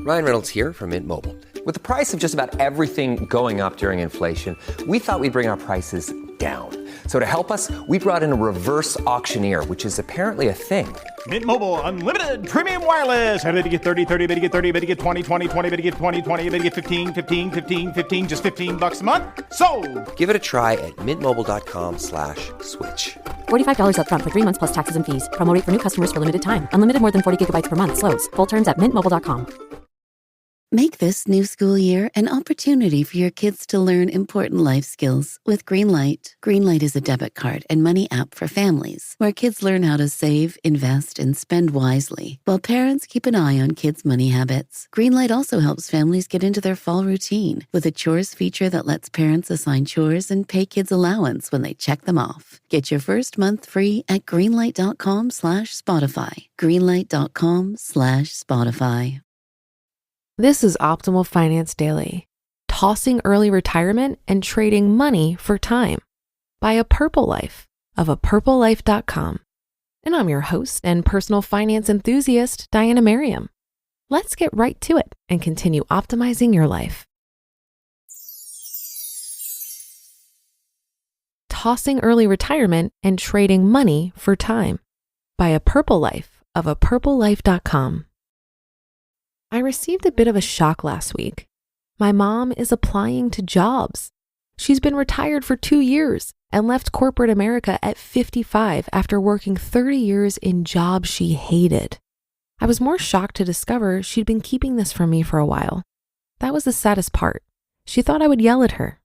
Ryan Reynolds here from Mint Mobile. With the price of just about everything going up during inflation, we thought we'd bring our prices down. So to help us, we brought in a reverse auctioneer, which is apparently a thing. Mint Mobile Unlimited Premium Wireless. How to get 30, 30, bit to get 30, bit to get 20, 20, 20, bit to get 20, 20, bit to get 15, 15, 15, 15, just $15 a month? Sold! Give it a try at mintmobile.com/switch. $45 up front for 3 months plus taxes and fees. Promo rate for new customers for limited time. Unlimited more than 40 gigabytes per month. Slows full terms at mintmobile.com. Make this new school year an opportunity for your kids to learn important life skills with Greenlight. Greenlight is a debit card and money app for families where kids learn how to save, invest, and spend wisely, while parents keep an eye on kids' money habits. Greenlight also helps families get into their fall routine with a chores feature that lets parents assign chores and pay kids allowance when they check them off. Get your first month free at greenlight.com/Spotify. Greenlight.com/Spotify. This is Optimal Finance Daily, tossing early retirement and trading money for time by A Purple Life of apurplelife.com. And I'm your host and personal finance enthusiast, Diana Merriam. Let's get right to it and continue optimizing your life. Tossing early retirement and trading money for time by A Purple Life of apurplelife.com. I received a bit of a shock last week. My mom is applying to jobs. She's been retired for 2 years and left corporate America at 55 after working 30 years in jobs she hated. I was more shocked to discover she'd been keeping this from me for a while. That was the saddest part. She thought I would yell at her.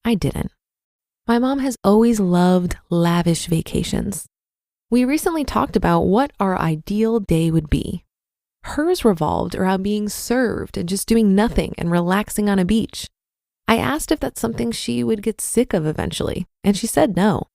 I didn't. My mom has always loved lavish vacations. We recently talked about what our ideal day would be. Hers revolved around being served and just doing nothing and relaxing on a beach. I asked if that's something she would get sick of eventually, and she said no.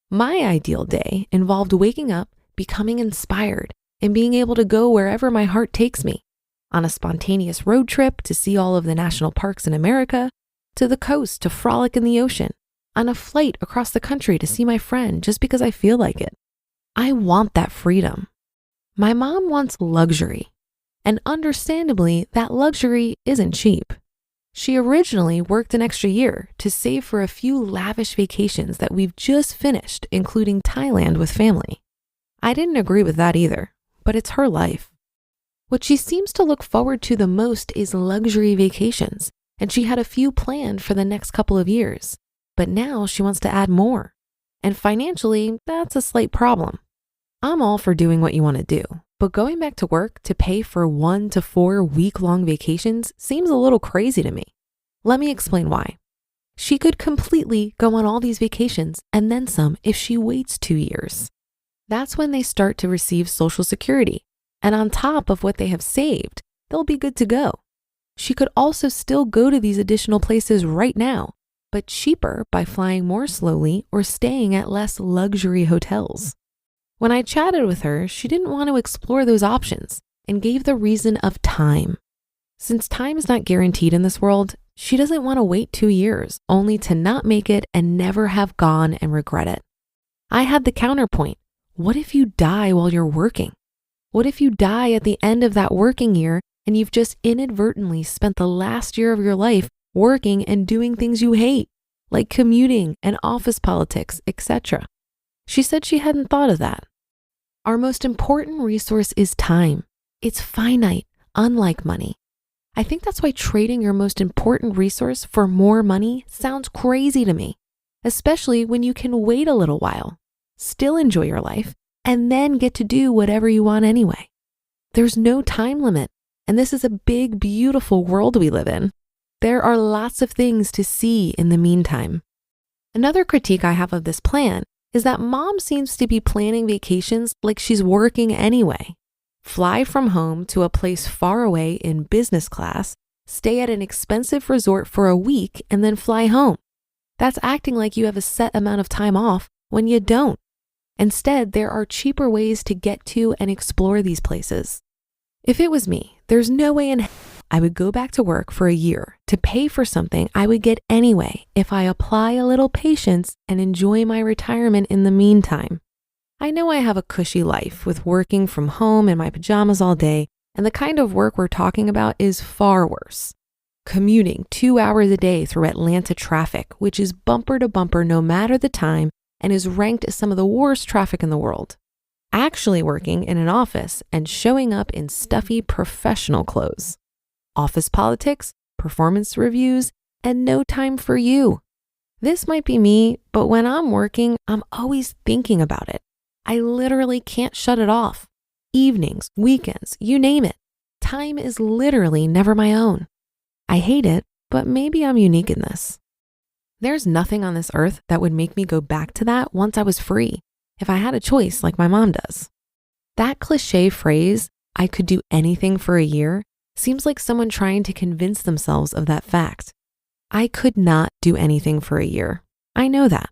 My ideal day involved waking up, becoming inspired, and being able to go wherever my heart takes me. On a spontaneous road trip to see all of the national parks in America, to the coast to frolic in the ocean, on a flight across the country to see my friend just because I feel like it. I want that freedom. My mom wants luxury. And understandably, that luxury isn't cheap. She originally worked an extra year to save for a few lavish vacations that we've just finished, including Thailand with family. I didn't agree with that either, but it's her life. What she seems to look forward to the most is luxury vacations, and she had a few planned for the next couple of years. But now she wants to add more. And financially, that's a slight problem. I'm all for doing what you want to do, but going back to work to pay for 1 to 4 week-long vacations seems a little crazy to me. Let me explain why. She could completely go on all these vacations and then some if she waits 2 years. That's when they start to receive Social Security. And on top of what they have saved, they'll be good to go. She could also still go to these additional places right now, but cheaper by flying more slowly or staying at less luxury hotels. When I chatted with her, she didn't want to explore those options and gave the reason of time. Since time is not guaranteed in this world, she doesn't want to wait 2 years only to not make it and never have gone and regret it. I had the counterpoint. What if you die while you're working? What if you die at the end of that working year and you've just inadvertently spent the last year of your life working and doing things you hate, like commuting and office politics, etc.? She said she hadn't thought of that. Our most important resource is time. It's finite, unlike money. I think that's why trading your most important resource for more money sounds crazy to me, especially when you can wait a little while, still enjoy your life, and then get to do whatever you want anyway. There's no time limit, and this is a big, beautiful world we live in. There are lots of things to see in the meantime. Another critique I have of this plan is that mom seems to be planning vacations like she's working anyway. Fly from home to a place far away in business class, stay at an expensive resort for a week, and then fly home. That's acting like you have a set amount of time off when you don't. Instead, there are cheaper ways to get to and explore these places. If it was me, there's no way in hell I would go back to work for a year to pay for something I would get anyway if I apply a little patience and enjoy my retirement in the meantime. I know I have a cushy life with working from home in my pajamas all day, And the kind of work we're talking about is far worse. Commuting 2 hours a day through Atlanta traffic, which is bumper to bumper no matter the time and is ranked as some of the worst traffic in the world. Actually working in an office and showing up in stuffy professional clothes. Office politics, performance reviews, and no time for you. This might be me, but when I'm working, I'm always thinking about it. I literally can't shut it off. Evenings, weekends, you name it. Time is literally never my own. I hate it, but maybe I'm unique in this. There's nothing on this earth that would make me go back to that once I was free, if I had a choice like my mom does. That cliche phrase, I could do anything for a year, seems like someone trying to convince themselves of that fact. I could not do anything for a year. I know that.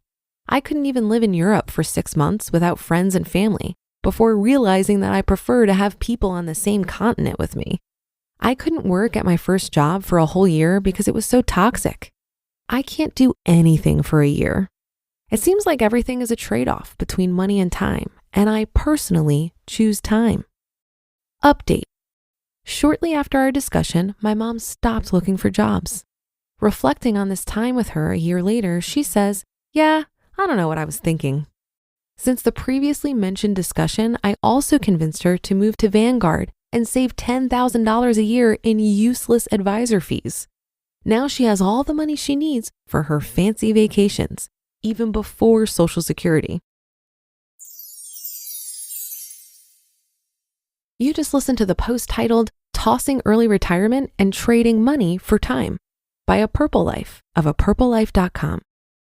I couldn't even live in Europe for 6 months without friends and family before realizing that I prefer to have people on the same continent with me. I couldn't work at my first job for a whole year because it was so toxic. I can't do anything for a year. It seems like everything is a trade-off between money and time, and I personally choose time. Update. Shortly after our discussion, my mom stopped looking for jobs. Reflecting on this time with her a year later, she says, "Yeah, I don't know what I was thinking." Since the previously mentioned discussion, I also convinced her to move to Vanguard and save $10,000 a year in useless advisor fees. Now she has all the money she needs for her fancy vacations, even before Social Security. You just listened to the post titled Tossing Early Retirement and Trading Money for Time by A Purple Life of apurplelife.com.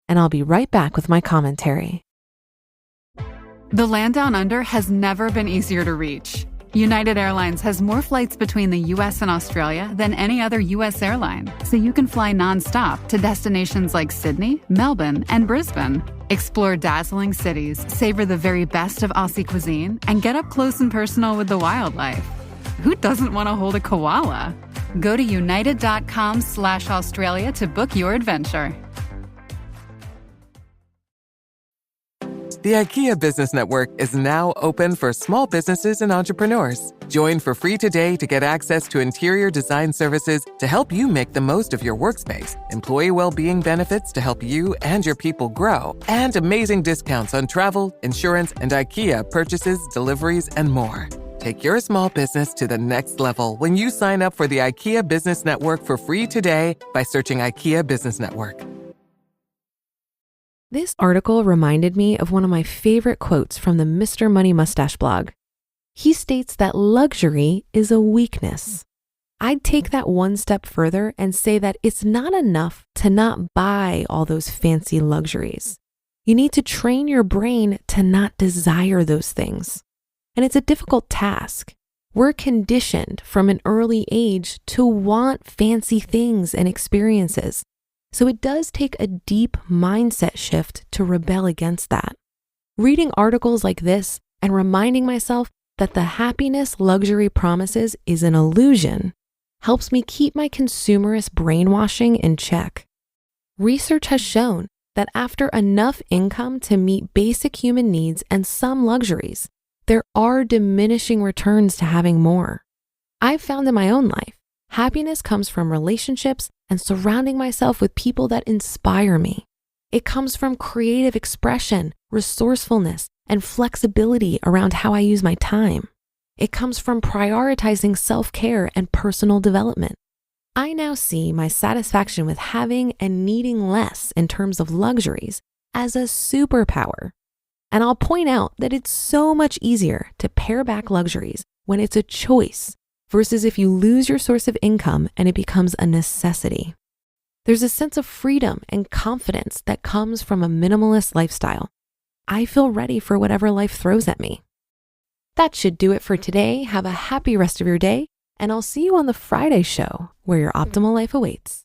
And I'll be right back with my commentary. The land down under has never been easier to reach. United Airlines has more flights between the U.S. and Australia than any other U.S. airline, so you can fly nonstop to destinations like Sydney, Melbourne, and Brisbane. Explore dazzling cities, savor the very best of Aussie cuisine, and get up close and personal with the wildlife. Who doesn't want to hold a koala? Go to united.com/Australia to book your adventure. The IKEA Business Network is now open for small businesses and entrepreneurs. Join for free today to get access to interior design services to help you make the most of your workspace, employee well-being benefits to help you and your people grow, and amazing discounts on travel, insurance, and IKEA purchases, deliveries, and more. Take your small business to the next level when you sign up for the IKEA Business Network for free today by searching IKEA Business Network. This article reminded me of one of my favorite quotes from the Mr. Money Mustache blog. He states that luxury is a weakness. I'd take that one step further and say that it's not enough to not buy all those fancy luxuries. You need to train your brain to not desire those things. And it's a difficult task. We're conditioned from an early age to want fancy things and experiences. So it does take a deep mindset shift to rebel against that. Reading articles like this and reminding myself that the happiness luxury promises is an illusion helps me keep my consumerist brainwashing in check. Research has shown that after enough income to meet basic human needs and some luxuries, there are diminishing returns to having more. I've found in my own life, happiness comes from relationships and surrounding myself with people that inspire me. It comes from creative expression, resourcefulness, and flexibility around how I use my time. It comes from prioritizing self-care and personal development. I now see my satisfaction with having and needing less in terms of luxuries as a superpower. And I'll point out that it's so much easier to pare back luxuries when it's a choice versus if you lose your source of income and it becomes a necessity. There's a sense of freedom and confidence that comes from a minimalist lifestyle. I feel ready for whatever life throws at me. That should do it for today. Have a happy rest of your day, and I'll see you on the Friday show where your optimal life awaits.